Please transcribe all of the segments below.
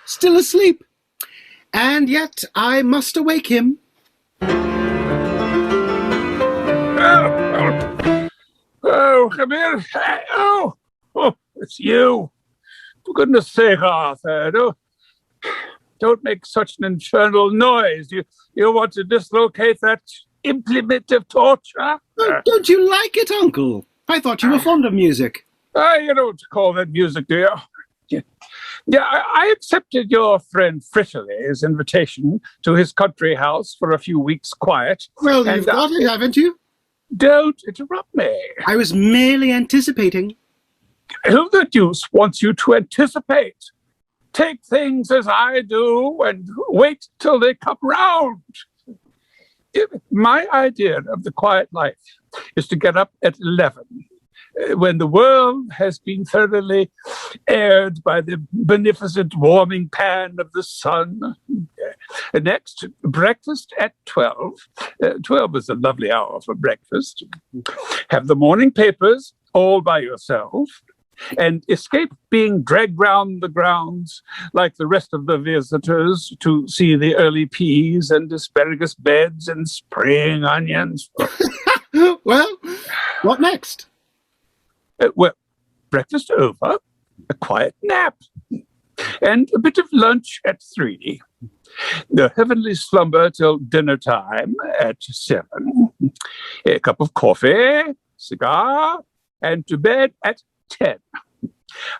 Still asleep. And yet I must awake him. Oh, come here. Oh, it's you. For goodness sake, Arthur, don't make such an infernal noise. You want to dislocate that implement of torture? Oh, don't you like it, Uncle? I thought you were fond of music. You don't call that music, do you? Yeah, I accepted your friend Fritterly's invitation to his country house for a few weeks' quiet. Well, you've got it, haven't you? Don't interrupt me. I was merely anticipating. Who the deuce wants you to anticipate? Take things as I do and wait till they come round. My idea of the quiet life is to get up at 11, when the world has been thoroughly aired by the beneficent warming pan of the sun. Next, breakfast at 12. 12 is a lovely hour for breakfast. Have the morning papers all by yourself, and escape being dragged round the grounds like the rest of the visitors to see the early peas and asparagus beds and spring onions. Well, what next? Well, breakfast over, a quiet nap, and a bit of lunch at 3. The heavenly slumber till dinner time at 7. A cup of coffee, cigar, and to bed at 10.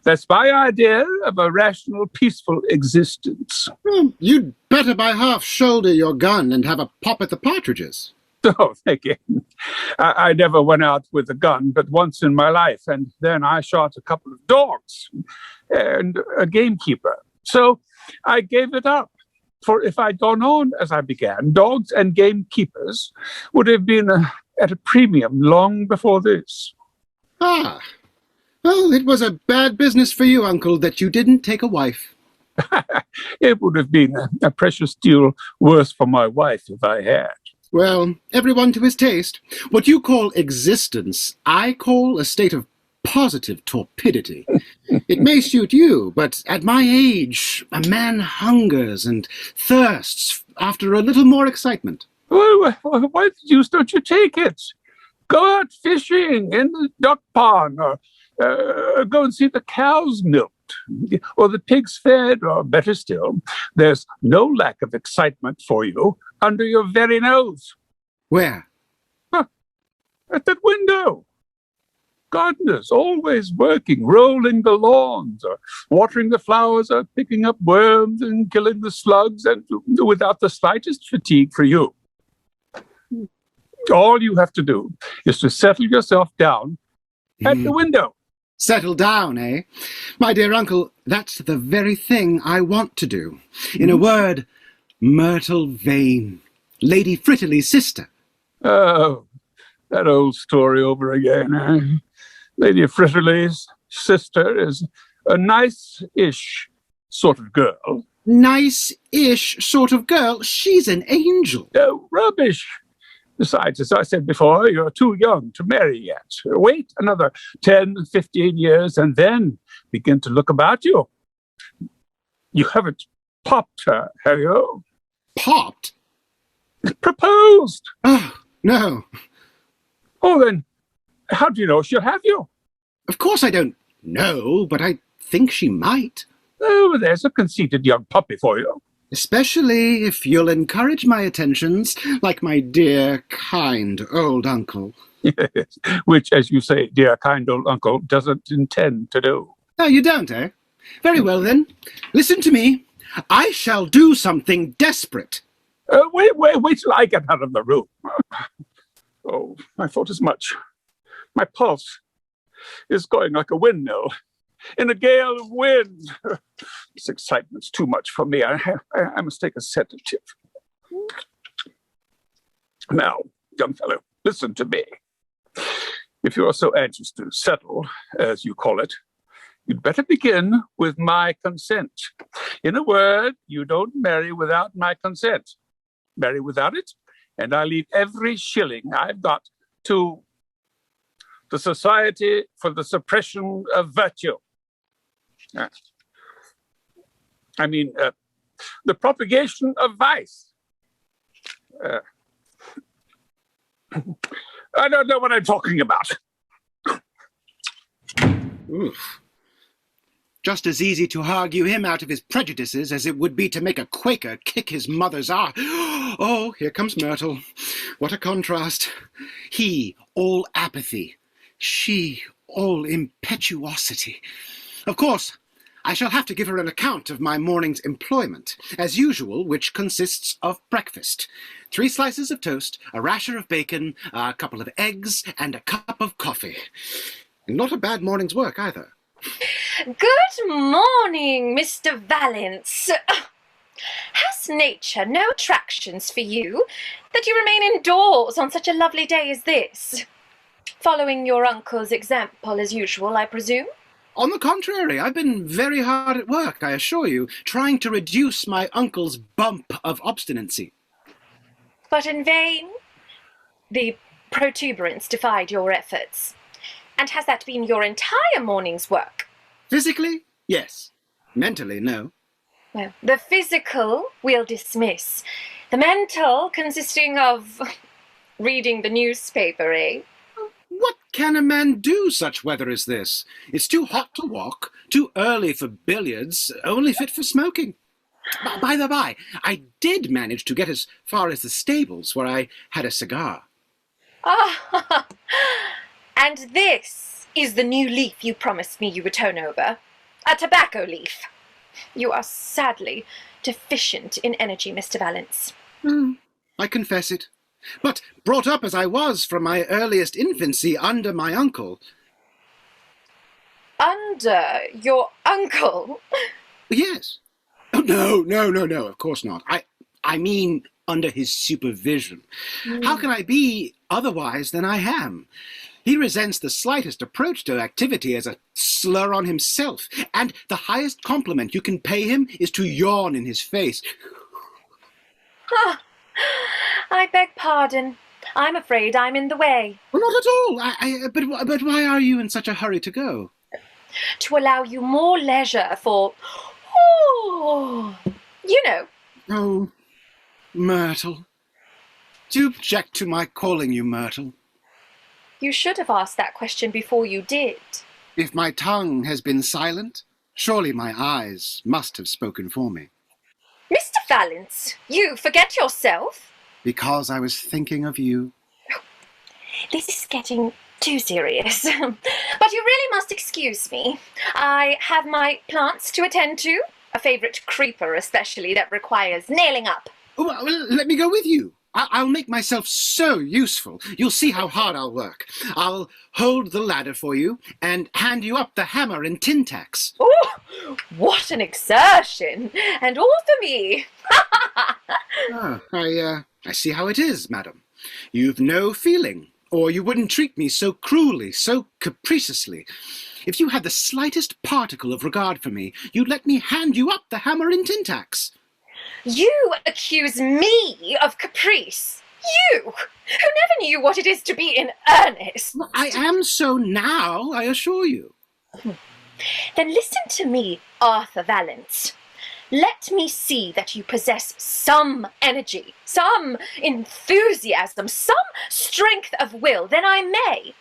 That's my idea of a rational, peaceful existence. Well, you'd better by half shoulder your gun and have a pop at the partridges. Oh, thank you. I never went out with a gun but once in my life, and then I shot a couple of dogs and a gamekeeper. So I gave it up. For if I'd gone on as I began, dogs and gamekeepers would have been at a premium long before this. Ah, well, it was a bad business for you, Uncle, that you didn't take a wife. It would have been a precious deal worse for my wife if I had. Well, everyone to his taste. What you call existence, I call a state of positive torpidity. It may suit you, but at my age, a man hungers and thirsts after a little more excitement. Well, why the deuce don't you take it? Go out fishing in the duck pond, or go and see the cows milked, or the pigs fed, or better still, there's no lack of excitement for you under your very nose. Where? At that window. Gardeners always working, rolling the lawns, or watering the flowers, or picking up worms and killing the slugs, and without the slightest fatigue for you. All you have to do is to settle yourself down at the window. Settle down, eh? My dear uncle, that's the very thing I want to do. In a word, Myrtle Vane, Lady Fritterly's sister. Oh, that old story over again, eh? Lady Fritterly's sister is a nice-ish sort of girl. Nice-ish sort of girl? She's an angel. Rubbish. Besides, as I said before, you're too young to marry yet. Wait another 10, 15 years and then begin to look about you. You haven't popped her, have you? Popped? Proposed. Oh, no. Oh, then, how do you know she'll have you? Of course I don't know, but I think she might. Oh, there's a conceited young puppy for you. Especially if you'll encourage my attentions like my dear, kind old uncle. Yes, which, as you say, dear, kind old uncle doesn't intend to do. Oh, you don't, eh? Very well, then. Listen to me. I shall do something desperate. Wait till I get out of the room. Oh, I thought as much. My pulse is going like a windmill in a gale of wind. This excitement's too much for me. I must take a sedative. Now, young fellow, listen to me. If you are so anxious to settle, as you call it, you'd better begin with my consent. In a word, you don't marry without my consent. Marry without it, and I leave every shilling I've got to the Society for the Suppression of Virtue. The propagation of vice. I don't know what I'm talking about. Oof. Just as easy to argue him out of his prejudices as it would be to make a Quaker kick his mother's ass. Oh, here comes Myrtle. What a contrast. He, all apathy. She, all impetuosity. Of course, I shall have to give her an account of my morning's employment, as usual, which consists of breakfast. 3 slices of toast, a rasher of bacon, a couple of eggs, and a cup of coffee. Not a bad morning's work, either. Good morning, Mr. Vallence. Has nature no attractions for you, that you remain indoors on such a lovely day as this? Following your uncle's example as usual, I presume? On the contrary, I've been very hard at work, I assure you, trying to reduce my uncle's bump of obstinacy. But in vain? The protuberance defied your efforts. And has that been your entire morning's work? Physically, yes. Mentally, no. Well, the physical we'll dismiss. The mental consisting of reading the newspaper, eh? What can a man do such weather as this? It's too hot to walk, too early for billiards, only fit for smoking. By the by, I did manage to get as far as the stables, where I had a cigar. Ah, and this is the new leaf you promised me you would turn over. A tobacco leaf. You are sadly deficient in energy, Mr. Vallence. I confess it. But brought up as I was from my earliest infancy under my uncle. Under your uncle? Yes. Oh, no, of course not. I mean under his supervision. How can I be otherwise than I am? He resents the slightest approach to activity as a slur on himself, and the highest compliment you can pay him is to yawn in his face. I beg pardon. I'm afraid I'm in the way. Well, not at all. But why are you in such a hurry to go? To allow you more leisure for... you know. Oh, Myrtle. Do you object to my calling you Myrtle? You should have asked that question before you did. If my tongue has been silent, surely my eyes must have spoken for me. Mr. Vallence, you forget yourself. Because I was thinking of you. This is getting too serious. But you really must excuse me. I have my plants to attend to. A favourite creeper especially that requires nailing up. Oh, well, let me go with you. I'll make myself so useful. You'll see how hard I'll work. I'll hold the ladder for you and hand you up the hammer and tin tacks. Oh, what an exertion! And all for me. I see how it is, madam. You've no feeling, or you wouldn't treat me so cruelly, so capriciously. If you had the slightest particle of regard for me, you'd let me hand you up the hammer and tin tacks. You accuse me of caprice? You, who never knew what it is to be in earnest. Well, I am so now, I assure you. Then listen to me, Arthur Vallence. Let me see that you possess some energy, some enthusiasm, some strength of will, then I may,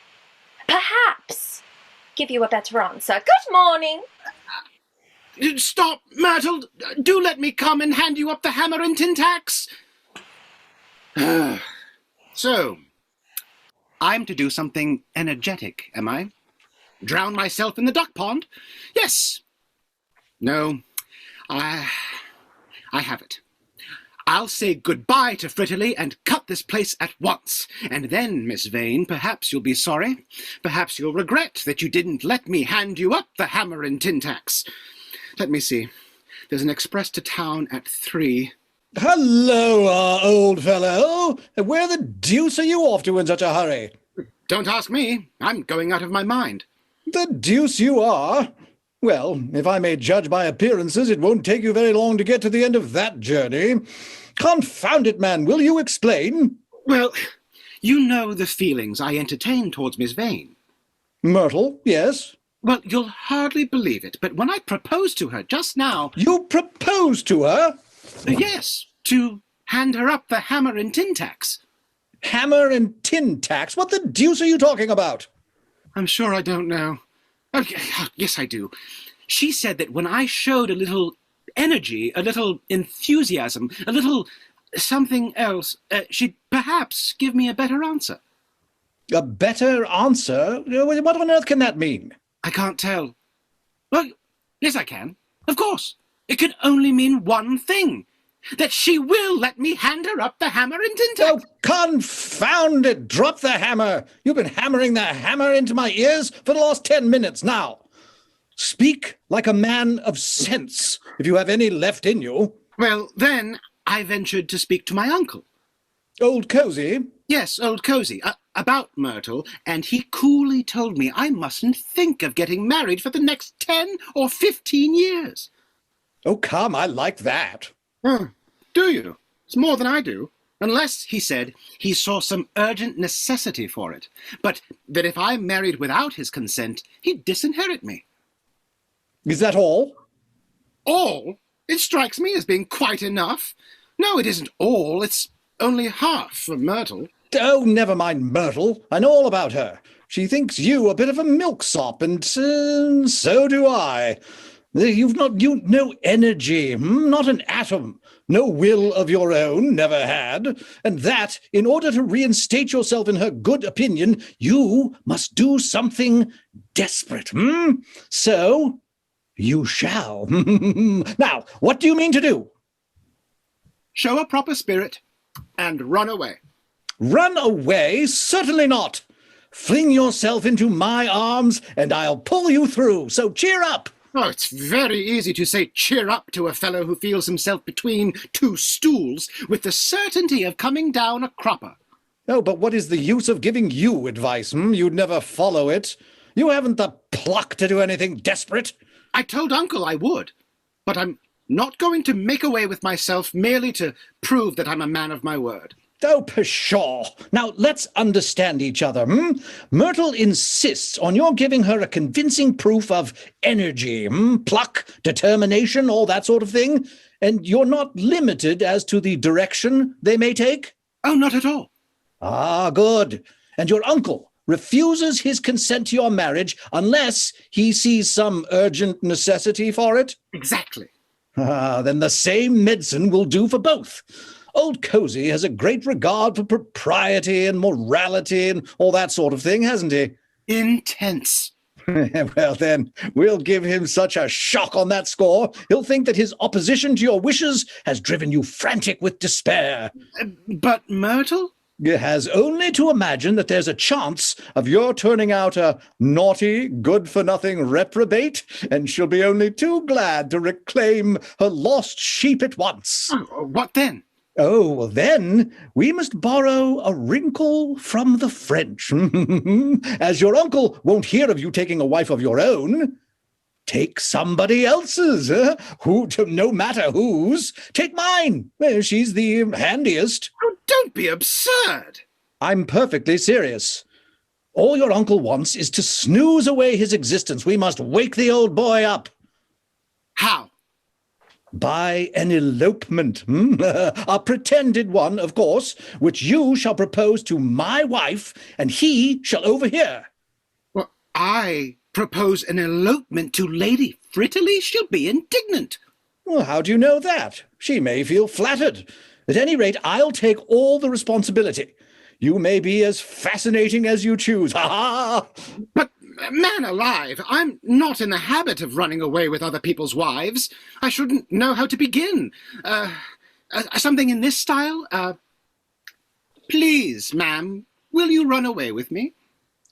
perhaps, give you a better answer. Good morning. Stop, Myrtle! Do let me come and hand you up the hammer and tin tacks! So, I'm to do something energetic, am I? Drown myself in the duck pond? Yes. No, I have it. I'll say goodbye to Fritterly and cut this place at once. And then, Miss Vane, perhaps you'll be sorry. Perhaps you'll regret that you didn't let me hand you up the hammer and tin tacks. Let me see. There's an express to town at 3. Hello, old fellow. Where the deuce are you off to in such a hurry? Don't ask me. I'm going out of my mind. The deuce you are. Well, if I may judge by appearances, it won't take you very long to get to the end of that journey. Confound it, man, will you explain? Well, you know the feelings I entertain towards Miss Vane. Myrtle, yes? Well, you'll hardly believe it, but when I proposed to her just now... You proposed to her? Yes, to hand her up the hammer and tin tacks. Hammer and tin tacks? What the deuce are you talking about? I'm sure I don't know. Okay, yes, I do. She said that when I showed a little energy, a little enthusiasm, a little something else, she'd perhaps give me a better answer. A better answer? What on earth can that mean? I can't tell. Well, yes, I can. Of course. It can only mean one thing. That she will let me hand her up the hammer and tin tacks. Oh, confound it! Drop the hammer! You've been hammering that hammer into my ears for the last 10 minutes now. Speak like a man of sense, if you have any left in you. Well, then I ventured to speak to my uncle. Old Cosey? Yes, old Cosey, about Myrtle, and he coolly told me I mustn't think of getting married for the next 10 or 15 years. Oh, come, I like that. Do you? It's more than I do. Unless, he said, he saw some urgent necessity for it, but that if I married without his consent, he'd disinherit me. Is that all? All? It strikes me as being quite enough. No, it isn't all. It's only half for Myrtle. Oh, never mind Myrtle. I know all about her. She thinks you a bit of a milksop, and so do I. You've no energy, not an atom, no will of your own, never had, and that, in order to reinstate yourself in her good opinion, you must do something desperate, So, you shall. Now, what do you mean to do? Show a proper spirit and run away. Run away? Certainly not. Fling yourself into my arms, and I'll pull you through, so cheer up. Oh, it's very easy to say cheer up to a fellow who feels himself between two stools with the certainty of coming down a cropper. Oh, but what is the use of giving you advice? You'd never follow it. You haven't the pluck to do anything desperate. I told Uncle I would, but I'm not going to make away with myself merely to prove that I'm a man of my word. Oh, pshaw. Now, let's understand each other, Myrtle insists on your giving her a convincing proof of energy, pluck, determination, all that sort of thing, and you're not limited as to the direction they may take? Oh, not at all. Ah, good. And your uncle refuses his consent to your marriage unless he sees some urgent necessity for it? Exactly. Ah, then the same medicine will do for both. Old Cosey has a great regard for propriety and morality and all that sort of thing, hasn't he? Intense. Well, then, we'll give him such a shock on that score, he'll think that his opposition to your wishes has driven you frantic with despair. But Myrtle? He has only to imagine that there's a chance of your turning out a naughty, good-for-nothing reprobate, and she'll be only too glad to reclaim her lost sheep at once. Oh, what then? Oh, well, then we must borrow a wrinkle from the French. As your uncle won't hear of you taking a wife of your own, take somebody else's, no matter whose. Take mine. She's the handiest. Oh, don't be absurd. I'm perfectly serious. All your uncle wants is to snooze away his existence. We must wake the old boy up. How? By an elopement, a pretended one, of course, which you shall propose to my wife, and he shall overhear. Well, I propose an elopement to Lady Fritterly? She'll be indignant. Well, how do you know that? She may feel flattered. At any rate, I'll take all the responsibility. You may be as fascinating as you choose. Ha ha! But, man alive, I'm not in the habit of running away with other people's wives. I shouldn't know how to begin. Something in this style? Please, ma'am, will you run away with me?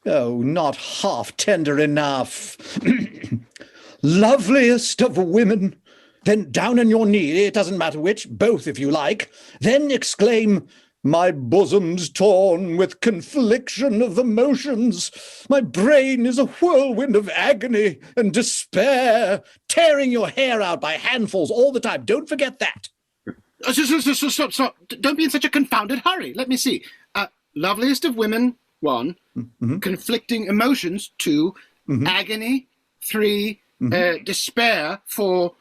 Oh, not half tender enough. Loveliest of women. Then down on your knee, it doesn't matter which, both if you like. Then exclaim, my bosom's torn with confliction of emotions. My brain is a whirlwind of agony and despair, tearing your hair out by handfuls all the time. Don't forget that. Stop. Don't be in such a confounded hurry. Let me see. Loveliest of women, 1. Conflicting emotions, 2. Agony, 3. Despair, 4.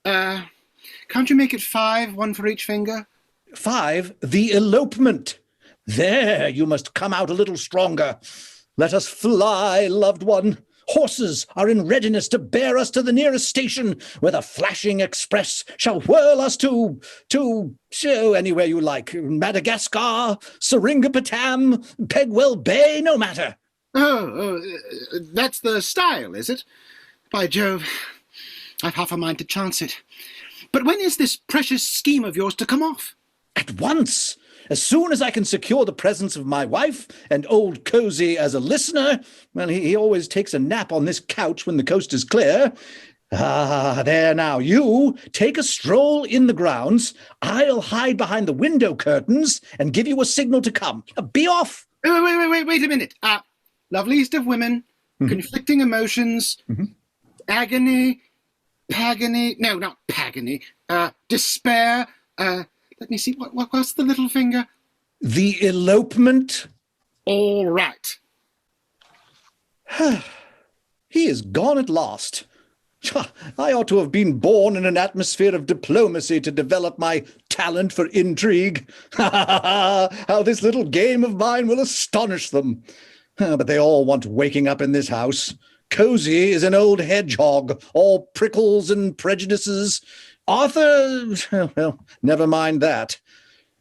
Can't you make it 5, 1 for each finger? 5, the elopement. There, you must come out a little stronger. Let us fly, loved one. Horses are in readiness to bear us to the nearest station, where the flashing express shall whirl us to anywhere you like. Madagascar, Seringapatam, Pegwell Bay, no matter. That's the style, is it? By Jove, I've half a mind to chance it. But when is this precious scheme of yours to come off? At once. As soon as I can secure the presence of my wife and old Cosey as a listener. Well, he always takes a nap on this couch when the coast is clear. Ah, there now. You take a stroll in the grounds. I'll hide behind the window curtains and give you a signal to come. Be off. Wait a minute. Loveliest of women, conflicting emotions, agony, pagony. No, not pagany. Despair. Let me see, what's the little finger? The elopement. All right. He is gone at last. I ought to have been born in an atmosphere of diplomacy to develop my talent for intrigue. How this little game of mine will astonish them. But they all want waking up in this house. Cosey is an old hedgehog, all prickles and prejudices. Arthur, well, never mind that.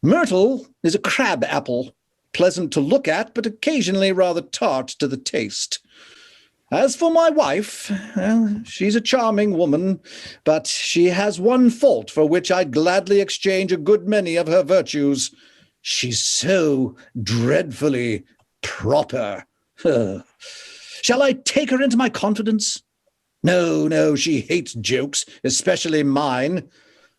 Myrtle is a crab apple, pleasant to look at, but occasionally rather tart to the taste. As for my wife, well, she's a charming woman, but she has one fault for which I'd gladly exchange a good many of her virtues. She's so dreadfully proper. Shall I take her into my confidence? No, she hates jokes, especially mine.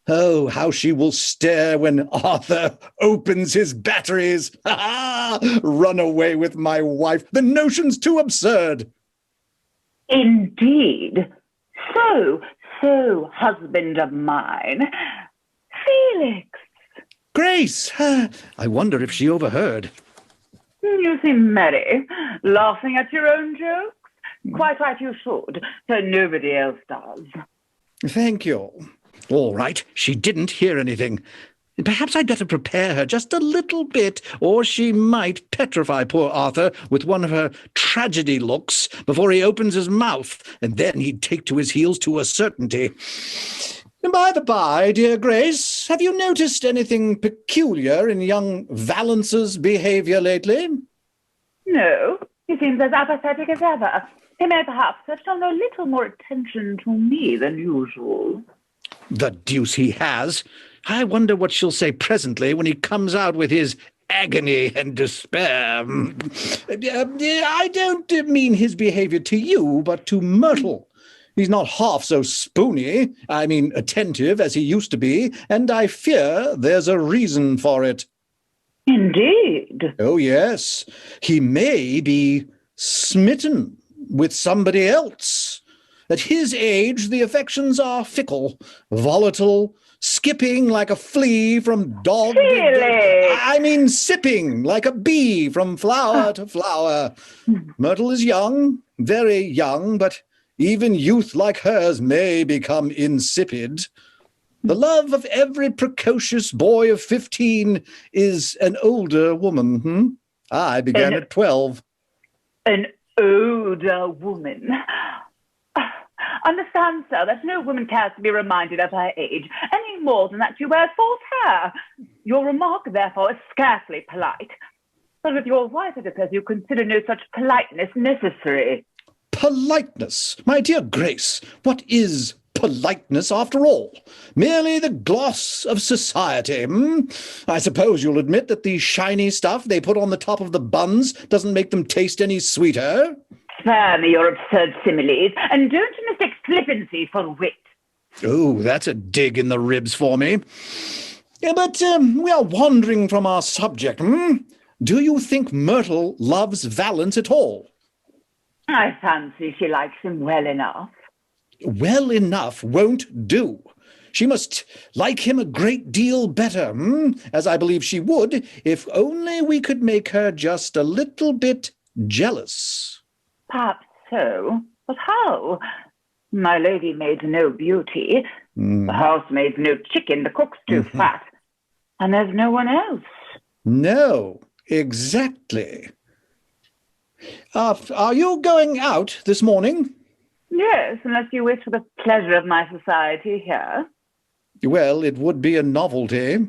Oh, how she will stare when Arthur opens his batteries. Run away with my wife. The notion's too absurd. Indeed. So, husband of mine. Felix. Grace! I wonder if she overheard. You seem merry, laughing at your own jokes. Quite right, you should, so nobody else does. Thank you. All right, she didn't hear anything. Perhaps I'd better prepare her just a little bit, or she might petrify poor Arthur with one of her tragedy looks before he opens his mouth, and then he'd take to his heels to a certainty. By the by, dear Grace, have you noticed anything peculiar in young Valence's behaviour lately? No, he seems as apathetic as ever. He may perhaps have shown a little more attention to me than usual. The deuce he has. I wonder what she'll say presently when he comes out with his agony and despair. I don't mean his behaviour to you, but to Myrtle. He's not half so attentive as he used to be, and I fear there's a reason for it. Indeed. Oh, yes. He may be smitten with somebody else. At his age, the affections are fickle, volatile, skipping like a flea from dog to sipping like a bee from flower to flower. Myrtle is young, very young, but even youth like hers may become insipid. The love of every precocious boy of 15 is an older woman. I began at 12. An older woman. Understand, sir, that no woman cares to be reminded of her age, any more than that she wears false hair. Your remark, therefore, is scarcely polite. But with your wife, it appears you consider no such politeness necessary. Politeness? My dear Grace, what is politeness after all? Merely the gloss of society, I suppose you'll admit that the shiny stuff they put on the top of the buns doesn't make them taste any sweeter. Spare me your absurd similes, and don't mistake flippancy for wit. Oh, that's a dig in the ribs for me. But we are wandering from our subject. Do you think Myrtle loves Vallence at all? I fancy she likes him well enough. Well enough won't do. She must like him a great deal better, as I believe she would, if only we could make her just a little bit jealous. Perhaps so, but how? My lady maid's no beauty. The housemaid's no chicken. The cook's too fat. And there's no one else. No, exactly. Are you going out this morning? Yes, unless you wish for the pleasure of my society here. Well, it would be a novelty.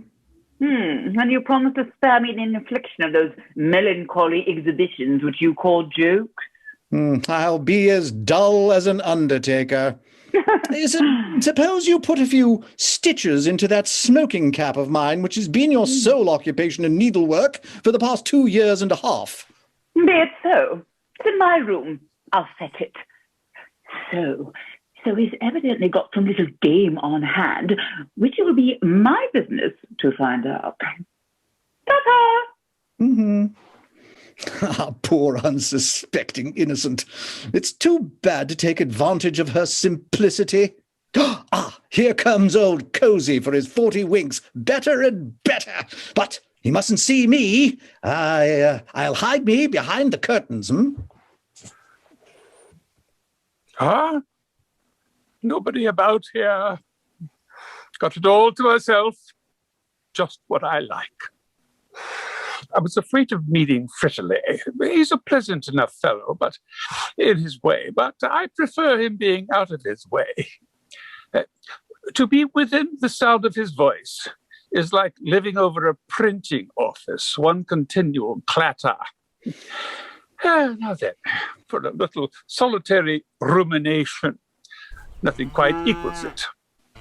And you promise to spare me the infliction of those melancholy exhibitions which you call jokes? I'll be as dull as an undertaker. Suppose you put a few stitches into that smoking cap of mine, which has been your sole occupation in needlework for the past 2 years and a half. Be it so. It's in my room. I'll set it. So he's evidently got some little game on hand, which it will be my business to find out. Ta-ta! Poor unsuspecting innocent. It's too bad to take advantage of her simplicity. Here comes old Cosey for his 40 winks. Better and better. But he mustn't see me. I'll hide me behind the curtains, Nobody about here. Got it all to myself. Just what I like. I was afraid of meeting Fritterly. He's a pleasant enough fellow, but in his way. But I prefer him being out of his way. To be within the sound of his voice is like living over a printing office, one continual clatter. Now then, for a little solitary rumination. Nothing quite equals it.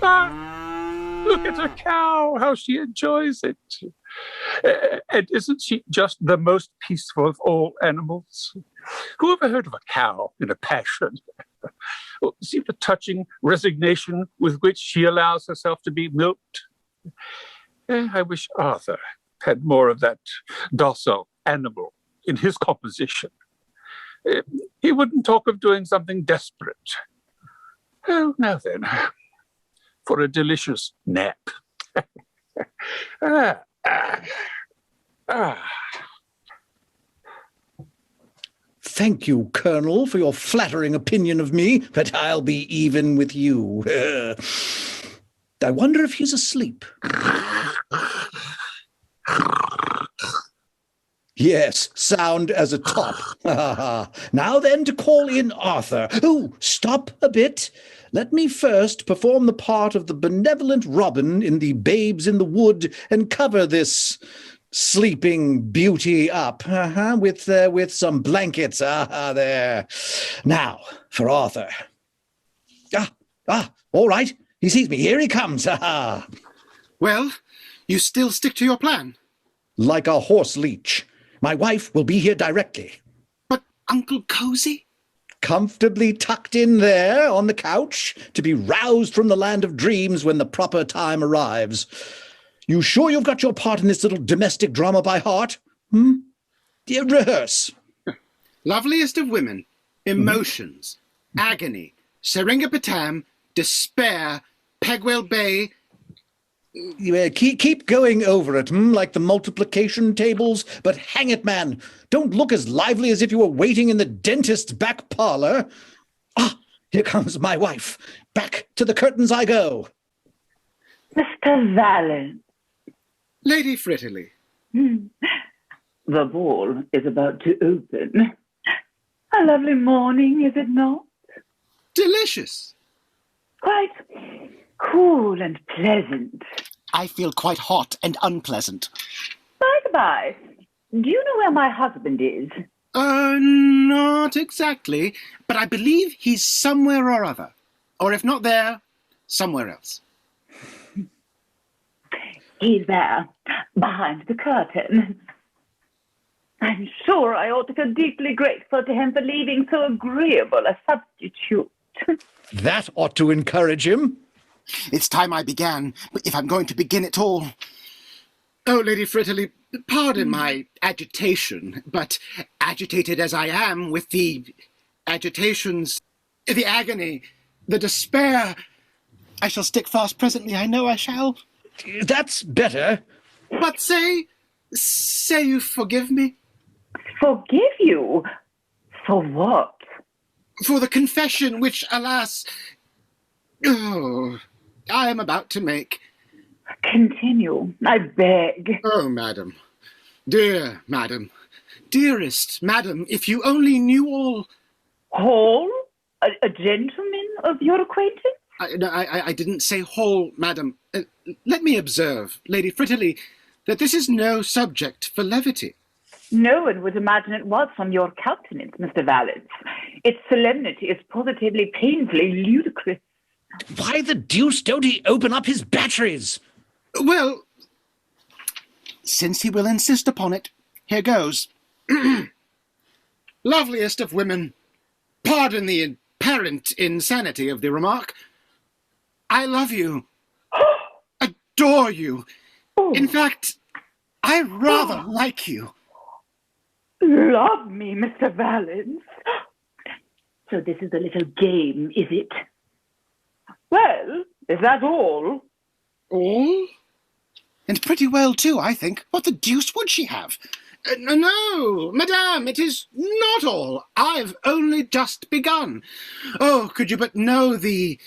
Look at her cow, how she enjoys it. And isn't she just the most peaceful of all animals? Who ever heard of a cow in a passion? See the touching resignation with which she allows herself to be milked? I wish Arthur had more of that docile animal in his composition. He wouldn't talk of doing something desperate. Oh, now then, for a delicious nap. Thank you, Colonel, for your flattering opinion of me, but I'll be even with you. I wonder if he's asleep. Yes, sound as a top. Now then, to call in Arthur. Oh, stop a bit. Let me first perform the part of the benevolent Robin in the Babes in the Wood and cover this sleeping beauty up with some blankets. There. Now, for Arthur. All right. He sees me. Here he comes. Well, you still stick to your plan? Like a horse leech. My wife will be here directly. But Uncle Cosey? Comfortably tucked in there on the couch to be roused from the land of dreams when the proper time arrives. You sure you've got your part in this little domestic drama by heart? Rehearse. Loveliest of women, emotions, agony, Seringapatam, despair, Pegwell Bay. Keep going over it, like the multiplication tables, but hang it, man, don't look as lively as if you were waiting in the dentist's back parlor. Here comes my wife. Back to the curtains I go. Mr. Vallence. Lady Fritterly. The ball is about to open. A lovely morning, is it not? Delicious. Quite cool and pleasant. I feel quite hot and unpleasant. By the by, do you know where my husband is? Not exactly, but I believe he's somewhere or other. Or if not there, somewhere else. He's there, behind the curtain. I'm sure I ought to feel deeply grateful to him for leaving so agreeable a substitute. That ought to encourage him. It's time I began, if I'm going to begin at all. Oh, Lady Fritterly, pardon my agitation, but agitated as I am with the agitations, the agony, the despair, I shall stick fast presently, I know I shall. That's better. But say you forgive me. Forgive you? For what? For the confession which, alas, I am about to make. Continue, I beg. Oh, madam, dear madam, dearest madam, if you only knew all... Hall? A gentleman of your acquaintance? I didn't say Hall, madam. Let me observe, Lady Fritterly, that this is no subject for levity. No one would imagine it was from your countenance, Mr. Vallence. Its solemnity is positively painfully ludicrous. Why the deuce don't he open up his batteries? Well, since he will insist upon it, here goes. Loveliest of women, pardon the apparent insanity of the remark. I love you, adore you. In fact, I rather like you. Love me, Mr. Vallence. So this is a little game, is it? Well, is that all? All? And pretty well, too, I think. What the deuce would she have? No, madame, it is not all. I've only just begun. Oh, could you but know the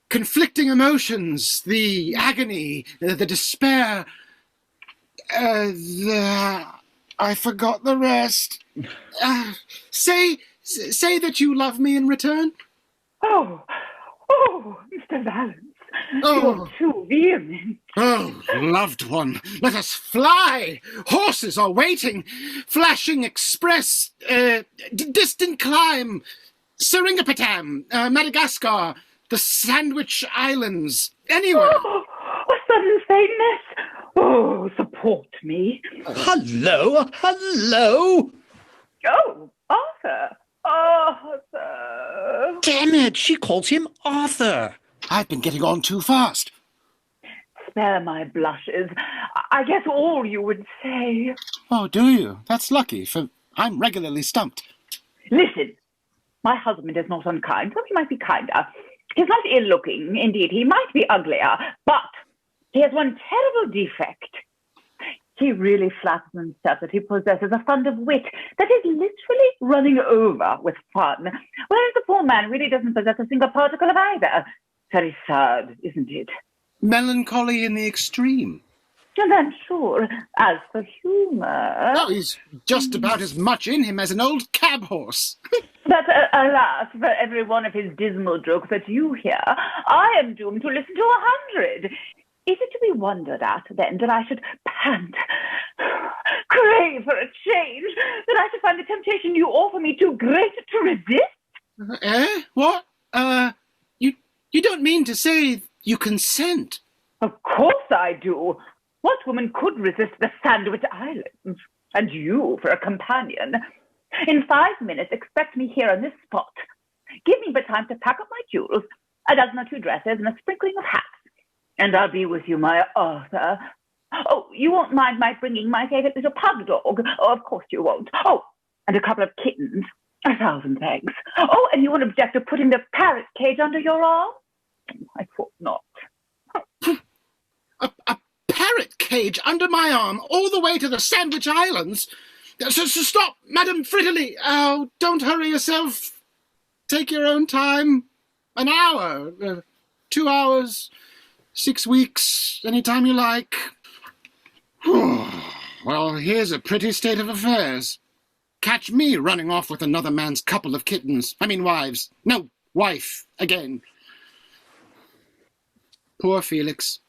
conflicting emotions, the agony, the despair, I forgot the rest. Say that you love me in return. Oh, Mr. Vallence, Oh. you're too vehement. Oh, loved one, let us fly. Horses are waiting. Flashing express, distant climb, Seringapatam, Madagascar, the Sandwich Islands, anywhere. Oh, a sudden faintness. Oh, support me. Hello? Oh, Arthur. Arthur. Damn it, she calls him Arthur. I've been getting on too fast. Spare my blushes. I guess all you would say. Oh, do you? That's lucky, for I'm regularly stumped. Listen, my husband is not unkind, though he might be kinder. He's not ill-looking, indeed, he might be uglier, but he has one terrible defect. He really flatters himself that he possesses a fund of wit that is literally running over with fun, whereas the poor man really doesn't possess a single particle of either. Very sad, isn't it? Melancholy in the extreme. And I'm sure, as for humour... Oh, he's just about as much in him as an old cab horse. But alas, for every one of his dismal jokes that you hear, I am doomed to listen to 100. Is it to be wondered at, then, that I should pant, crave for a change, that I should find the temptation you offer me too great to resist? What? You don't mean to say you consent? Of course I do. What woman could resist the Sandwich Islands? And you for a companion. In 5 minutes, expect me here on this spot. Give me but time to pack up my jewels, a dozen or two dresses, and a sprinkling of hats. And I'll be with you, my Arthur. Oh, you won't mind my bringing my favourite little pug dog? Oh, of course you won't. Oh, and a couple of kittens. 1,000 thanks. Oh, and you won't object to putting the parrot cage under your arm? I thought not. A parrot cage under my arm all the way to the Sandwich Islands? So stop, Madam Fritterly. Oh, don't hurry yourself. Take your own time. An hour, 2 hours, 6 weeks, any time you like. Well, here's a pretty state of affairs. Catch me running off with another man's couple of kittens. I mean wives. No, wife, again. Poor Felix.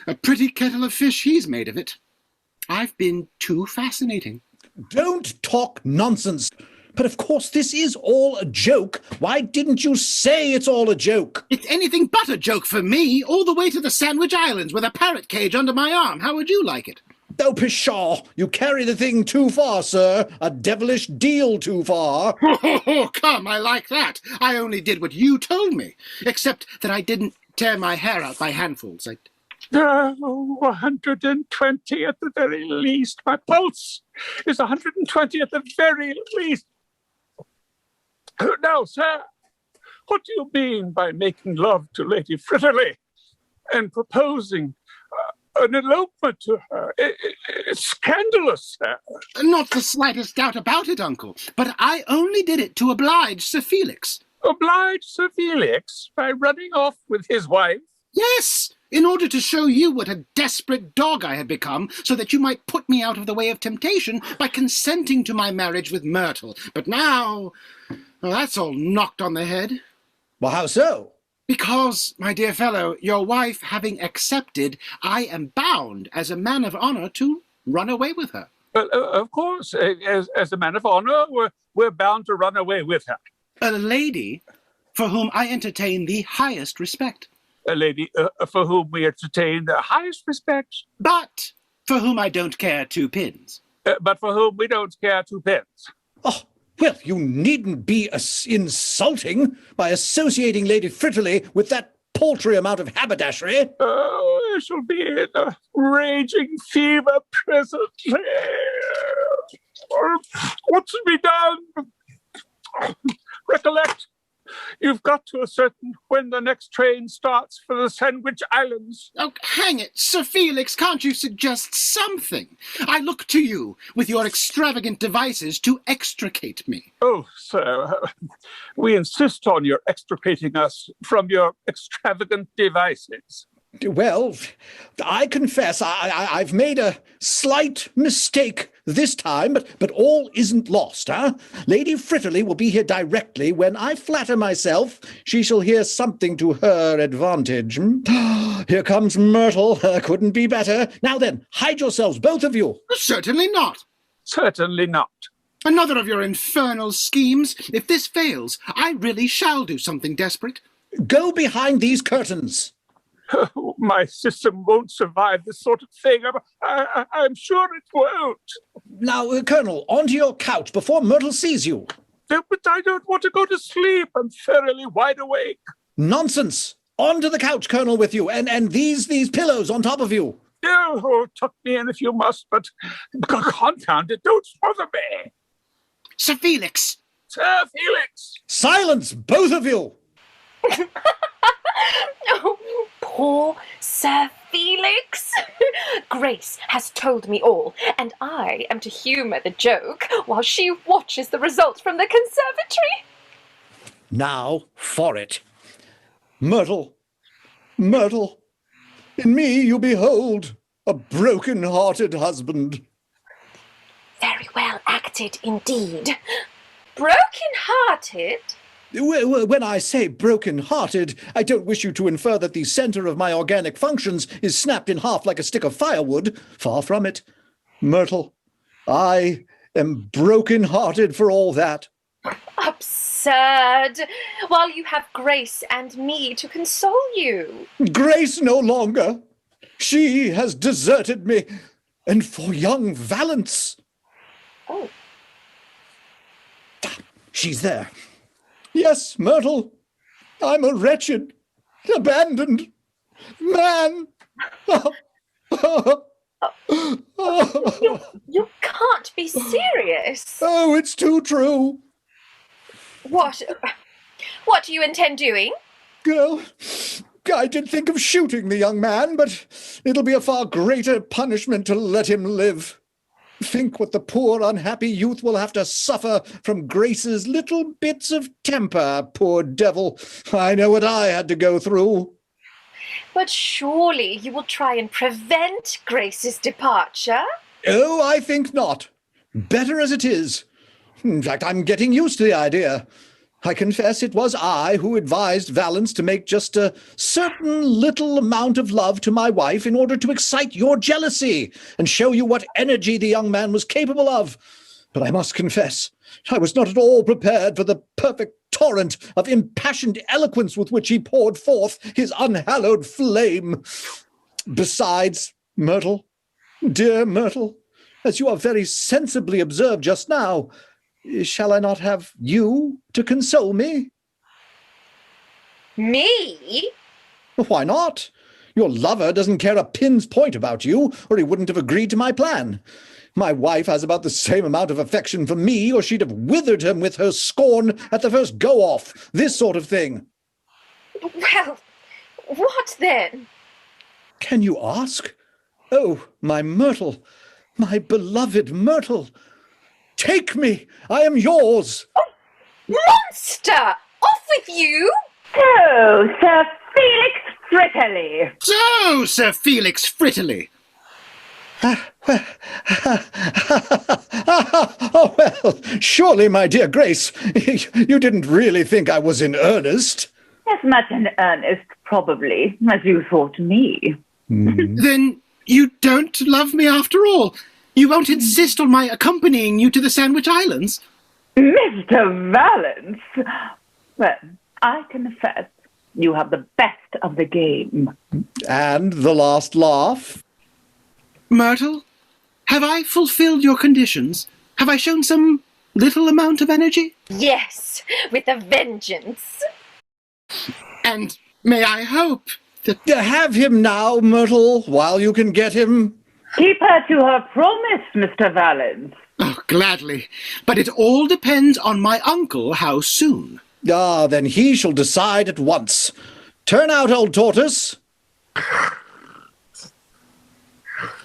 A pretty kettle of fish he's made of it. I've been too fascinating. Don't talk nonsense. But of course this is all a joke. Why didn't you say it's all a joke? It's anything but a joke for me, all the way to the Sandwich Islands with a parrot cage under my arm. How would you like it? Oh, pshaw! You carry the thing too far, sir. A devilish deal too far. Oh, come, I like that. I only did what you told me, except that I didn't tear my hair out by handfuls. 120 at the very least. My pulse is 120 at the very least. Now, sir, What do you mean by making love to Lady Fritterly and proposing an elopement to her? It's scandalous, sir. Not the slightest doubt about it, Uncle. But I only did it to oblige Sir Felix. Oblige Sir Felix by running off with his wife? Yes, in order to show you what a desperate dog I had become, so that you might put me out of the way of temptation by consenting to my marriage with Myrtle. But now, well, that's all knocked on the head. Well, how so? Because, my dear fellow, your wife having accepted, I am bound, as a man of honour, to run away with her. Well, of course, as a man of honour, we're bound to run away with her. A lady for whom I entertain the highest respect. A lady for whom we entertain the highest respect. But for whom I don't care two pins. But for whom we don't care two pins. Oh, well, you needn't be insulting by associating Lady Fritterly with that paltry amount of haberdashery. Oh, I shall be in a raging fever presently. What's to be done? Recollect, you've got to ascertain when the next train starts for the Sandwich Islands. Oh, hang it, Sir Felix, can't you suggest something? I look to you, with your extravagant devices, to extricate me. Oh, sir, we insist on your extricating us from your extravagant devices. Well, I confess I've made a slight mistake this time, but all isn't lost, huh? Lady Fritterly will be here directly when I flatter myself she shall hear something to her advantage. Here comes Myrtle. Couldn't be better. Now then, hide yourselves, both of you. Certainly not. Certainly not. Another of your infernal schemes. If this fails, I really shall do something desperate. Go behind these curtains. My system won't survive this sort of thing. I'm sure it won't. Now, Colonel, onto your couch before Myrtle sees you. But I don't want to go to sleep. I'm thoroughly wide awake. Nonsense. Onto the couch, Colonel, with you, and these pillows on top of you. Oh, tuck me in if you must, but confound it, don't smother me. Sir Felix! Sir Felix! Silence, both of you! Oh, poor Sir Felix. Grace has told me all, and I am to humour the joke while she watches the results from the conservatory. Now for it. Myrtle, Myrtle, in me you behold a broken-hearted husband. Very well acted indeed. Broken-hearted? When I say broken-hearted, I don't wish you to infer that the centre of my organic functions is snapped in half like a stick of firewood. Far from it. Myrtle, I am broken-hearted for all that. Absurd. While you have Grace and me to console you. Grace no longer. She has deserted me. And for young Vallence. Oh. She's there. Yes, Myrtle, I'm a wretched, abandoned man. You can't be serious. Oh, it's too true. What do you intend doing? Well, I did think of shooting the young man, but it'll be a far greater punishment to let him live. Think what the poor, unhappy youth will have to suffer from Grace's little bits of temper, poor devil. I know what I had to go through. But surely you will try and prevent Grace's departure? Oh, I think not. Better as it is. In fact, I'm getting used to the idea. I confess it was I who advised Vallence to make just a certain little amount of love to my wife in order to excite your jealousy and show you what energy the young man was capable of. But I must confess, I was not at all prepared for the perfect torrent of impassioned eloquence with which he poured forth his unhallowed flame. Besides, Myrtle, dear Myrtle, as you are very sensibly observed just now, shall I not have you to console me? Me? Why not? Your lover doesn't care a pin's point about you, or he wouldn't have agreed to my plan. My wife has about the same amount of affection for me, or she'd have withered him with her scorn at the first go-off. This sort of thing. Well, what then? Can you ask? Oh, my Myrtle, my beloved Myrtle. Take me! I am yours! Monster! Off with you! So, Sir Felix Fritterly. So, Sir Felix Fritterly. Oh, well, surely, my dear Grace, you didn't really think I was in earnest. As much in earnest, probably, as you thought me. Then you don't love me after all? You won't insist on my accompanying you to the Sandwich Islands? Mr. Vallence! Well, I confess, you have the best of the game. And the last laugh? Myrtle, have I fulfilled your conditions? Have I shown some little amount of energy? Yes, with a vengeance. And may I hope that... Have him now, Myrtle, while you can get him. Keep her to her promise, Mr. Vallence. Oh, gladly. But it all depends on my uncle how soon. Ah, then he shall decide at once. Turn out, old tortoise.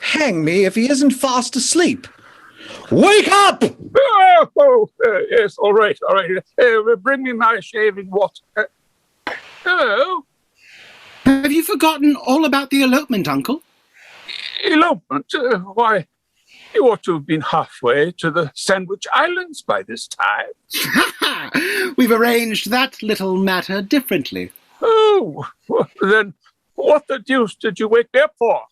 Hang me if he isn't fast asleep. Wake up! Yes, all right. Bring me my shaving water. Hello? Have you forgotten all about the elopement, Uncle? Elopement? Why, you ought to have been halfway to the Sandwich Islands by this time. We've arranged that little matter differently. Oh, well, then what the deuce did you wake me up for?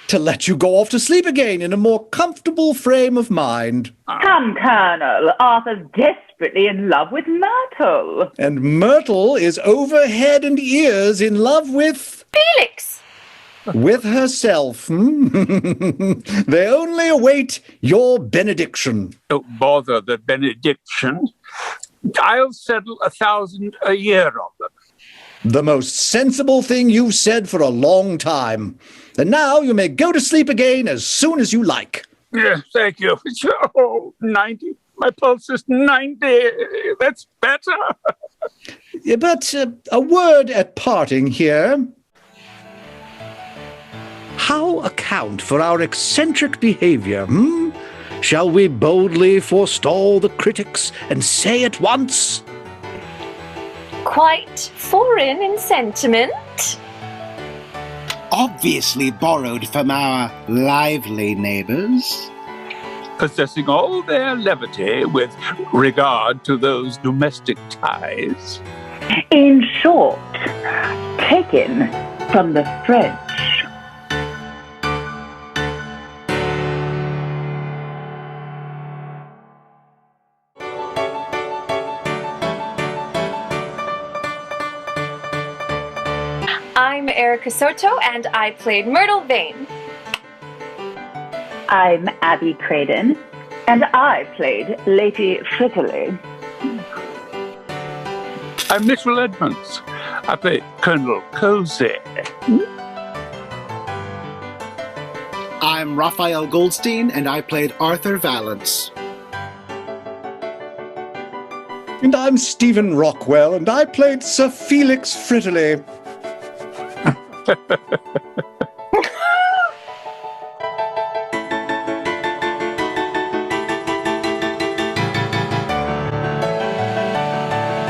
To let you go off to sleep again in a more comfortable frame of mind. Come, Colonel. Arthur's desperately in love with Myrtle. And Myrtle is over head and ears in love with... Felix! With herself. They only await your benediction. Don't bother the benediction. I'll settle 1,000 a year on them. The most sensible thing you've said for a long time. And now you may go to sleep again as soon as you like. Yeah, thank you. Oh, 90. My pulse is 90. That's better. But a word at parting here. How account for our eccentric behavior, Shall we boldly forestall the critics and say at once? Quite foreign in sentiment. Obviously borrowed from our lively neighbours. Possessing all their levity with regard to those domestic ties. In short, taken from the French. I'm ERIKA SOTO, and I played Myrtle Vane. I'm Abby CRADEN, and I played Lady Fritterly. I'm Mitchell Edmonds. I played Colonel Cosey. I'm RAFAEL GOLDSTEIN, and I played Arthur Vallence. And I'm Stephen Rockwell, and I played Sir Felix Fritterly.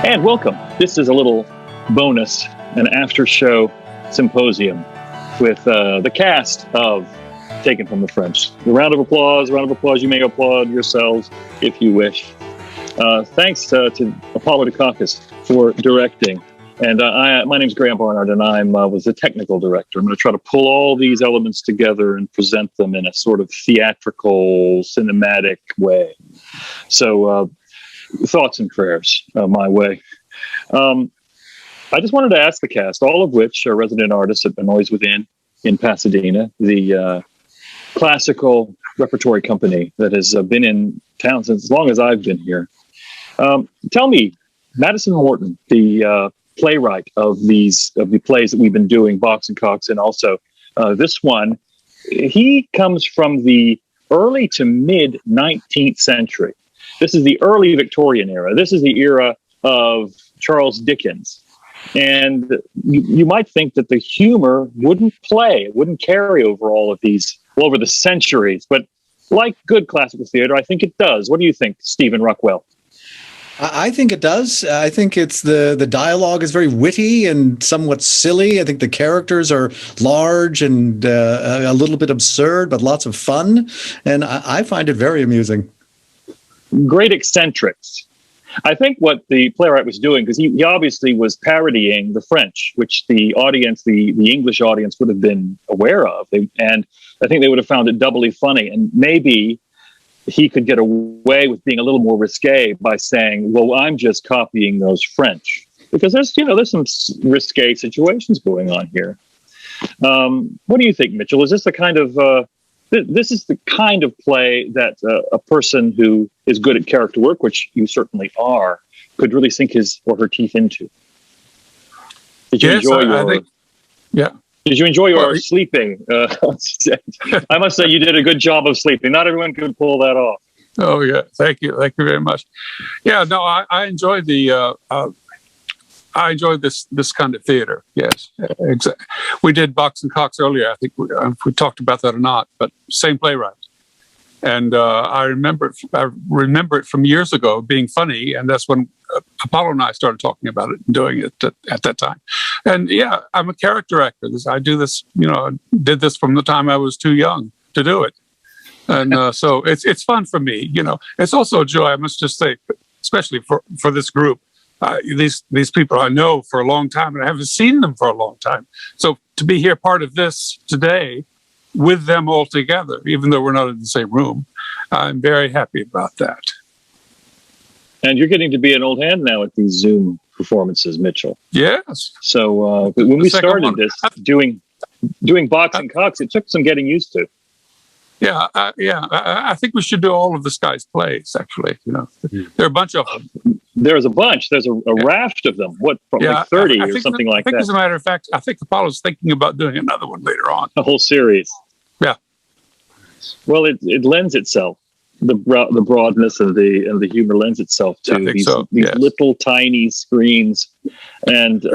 And welcome. This is a little bonus, an after-show symposium with the cast of Taken from the French. A round of applause. You may applaud yourselves if you wish. Thanks to Apollo DUKAKIS for directing. And my name's Graham Barnard, and I was the technical director. I'm going to try to pull all these elements together and present them in a sort of theatrical, cinematic way. So thoughts and prayers my way. I just wanted to ask the cast, all of which are resident artists at Noise Within in Pasadena, the classical repertory company that has been in town since as long as I've been here. Tell me, Maddison Morton, the playwright of the plays that we've been doing, Box and Cox, and also this one, he comes from the early to mid 19th century. This is the early Victorian era. This is the era of Charles Dickens. And you might think that the humor wouldn't play, it wouldn't carry over all of these, over the centuries. But like good classical theater, I think it does. What do you think, Stephen Rockwell? I think it does. I think it's the dialogue is very witty and somewhat silly. I think the characters are large and a little bit absurd, but lots of fun. And I find it very amusing. Great eccentrics. I think what the playwright was doing, because he obviously was parodying the French, which the audience, the English audience, would have been aware of. And I think they would have found it doubly funny. And maybe he could get away with being a little more risque by saying, well, I'm just copying those French. Because there's some risque situations going on here. What do you think, Mitchell? Is this the kind of... This is the kind of play that a person who is good at character work, which you certainly are, could really sink his or her teeth into. Did you enjoy Did you enjoy your sleeping? I must say you did a good job of sleeping. Not everyone could pull that off. Oh yeah, thank you very much. Yeah, no, I enjoyed I enjoyed this kind of theater. Yes, exactly. We did Box and Cox earlier. I think we talked about that or not, but same playwright. And I remember it from years ago being funny, and that's when Apollo and I started talking about it and doing it at that time. And yeah, I'm a character actor. I do this. Did this from the time I was too young to do it, and so it's fun for me. It's also a joy. I must just say, especially for this group. These people I know for a long time, and I haven't seen them for a long time. So to be here part of this today with them all together, even though we're not in the same room, I'm very happy about that. And you're getting to be an old hand now at these Zoom performances, Mitchell. Yes. So when we started this, doing Box and Cox, it took some getting used to. Yeah, I think we should do all of this guy's plays, actually. There are a bunch of them. There's a bunch. There's a raft of them. Like 30 or something like that. As a matter of fact, I think Apollo's thinking about doing another one later on. A whole series. Yeah. Well, it lends itself. The broadness of the humor lends itself to these little tiny screens. And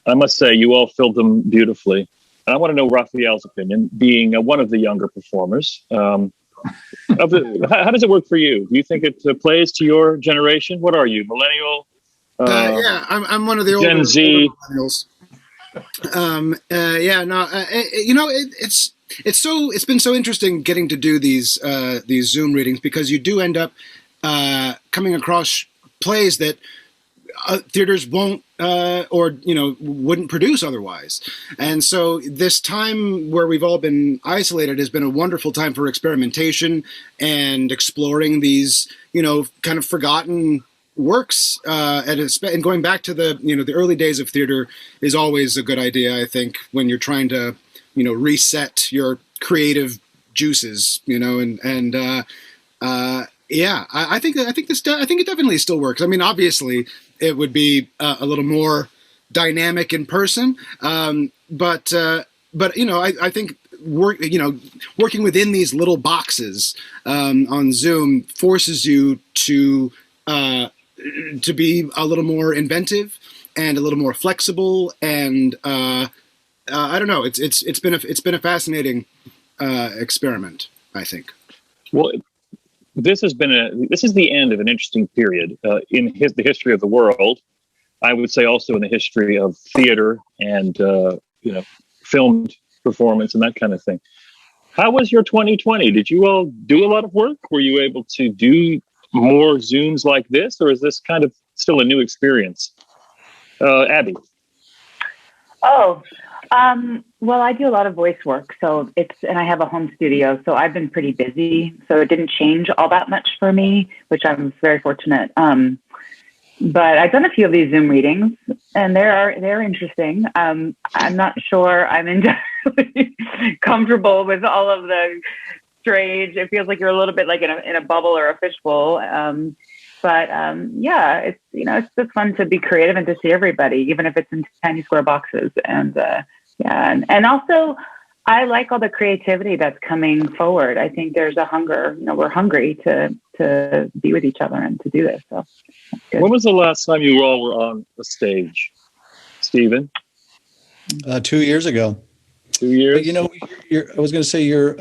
I must say, you all filled them beautifully. I want to know RAFAEL's opinion, being one of the younger performers. How does it work for you? Do you think it plays to your generation? What are you, millennial? I'm one of the older Gen Z. millennials. It's been so interesting getting to do these Zoom readings, because you do end up coming across plays that theaters won't wouldn't produce otherwise. And so this time where we've all been isolated has been a wonderful time for experimentation and exploring these kind of forgotten works, and going back to the early days of theater is always a good idea, I think, when you're trying to reset your creative juices, I think it definitely still works. I mean, obviously it would be a little more dynamic in person, but I think working within these little boxes on Zoom forces you to be a little more inventive and a little more flexible, and I don't know. It's been a fascinating experiment, I think. Well, this is the end of an interesting period in the history of the world. I would say also in the history of theater and filmed performance and that kind of thing. How was your 2020? Did you all do a lot of work? Were you able to do more Zooms like this, or is this kind of still a new experience? Abby. Well, I do a lot of voice work, and I have a home studio, so I've been pretty busy. So it didn't change all that much for me, which I'm very fortunate. But I've done a few of these Zoom readings, and they're interesting. I'm not sure I'm entirely comfortable with all of the strange. It feels like you're a little bit like in a bubble or a fishbowl. It's just fun to be creative and to see everybody, even if it's in tiny square boxes. And also, I like all the creativity that's coming forward. I think there's a hunger. We're hungry to be with each other and to do this. So that's good. When was the last time you all were on a stage, Stephen? 2 years ago. 2 years? But, I was going to say your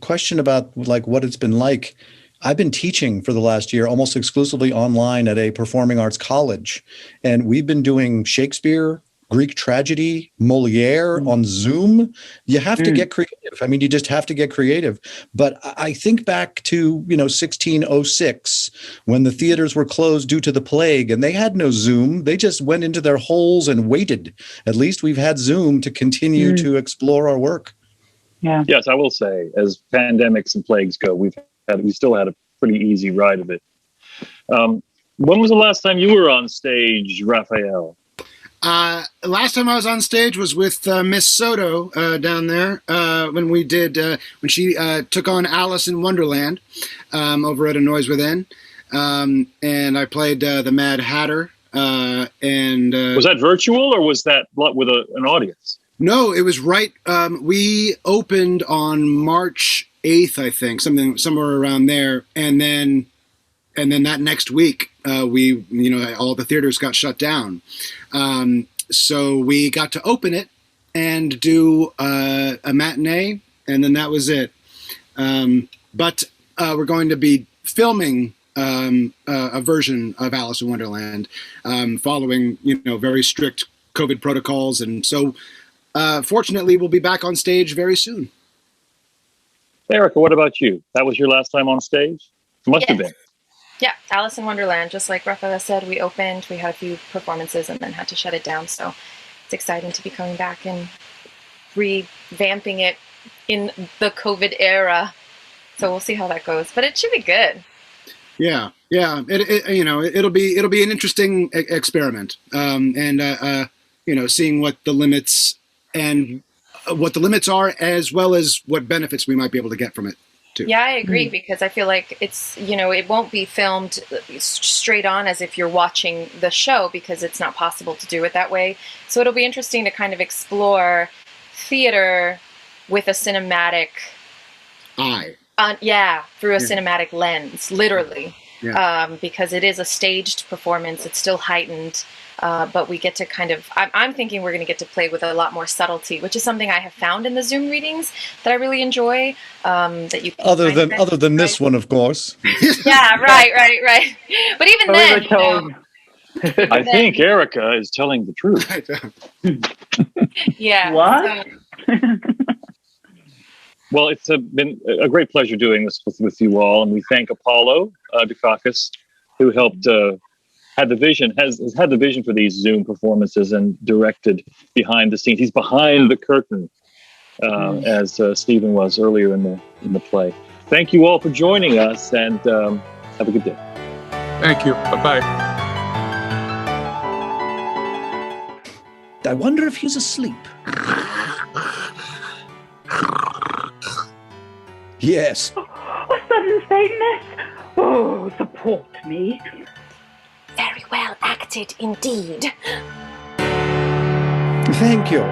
question about like what it's been like. I've been teaching for the last year almost exclusively online at a performing arts college. And we've been doing Shakespeare, Greek tragedy, Moliere on Zoom. You have to get creative. I mean, you just have to get creative. But I think back to, 1606 when the theaters were closed due to the plague and they had no Zoom. They just went into their holes and waited. At least we've had Zoom to continue to explore our work. Yeah. Yes, I will say, as pandemics and plagues go, we still had a pretty easy ride of it. When was the last time you were on stage, RAFAEL? Last time I was on stage was with Miss SOTO down there when she took on Alice in Wonderland over at A Noise Within, and I played the Mad Hatter. And was that virtual or was that with an audience? No, it was right. We opened on March 8th, I think, somewhere around there, and then that next week, all the theaters got shut down. So we got to open it and do a matinee, and then that was it. But we're going to be filming a version of Alice in Wonderland, following very strict COVID protocols, and so fortunately, we'll be back on stage very soon. ERIKA, what about you? That was your last time on stage? Must have been. Yeah, Alice in Wonderland. Just like Rafael said, we opened, we had a few performances and then had to shut it down. So it's exciting to be coming back and revamping it in the COVID era. So we'll see how that goes, but it should be good. Yeah. It'll be an interesting experiment, and seeing what the limits are, as well as what benefits we might be able to get from it too. Yeah, I agree, because I feel like it's, it won't be filmed straight on as if you're watching the show, because it's not possible to do it that way. So it'll be interesting to kind of explore theater with a cinematic eye. Through a cinematic lens, literally. Yeah. Because it is a staged performance. It's still heightened. But we get to I'm thinking we're going to get to play with a lot more subtlety, which is something I have found in the Zoom readings that I really enjoy. That you can other than this one, of course. Yeah, right. But even then, I think ERIKA is telling the truth. Yeah. What? Well, it's been a great pleasure doing this with you all, and we thank Apollo DUKAKIS, who helped. Has had the vision for these Zoom performances and directed behind the scenes. He's behind the curtain, as Stephen was earlier in the play. Thank you all for joining us, and have a good day. Thank you. Bye-bye. I wonder if he's asleep. Yes. A sudden faintness. Oh, support me. Very well acted indeed. Thank you.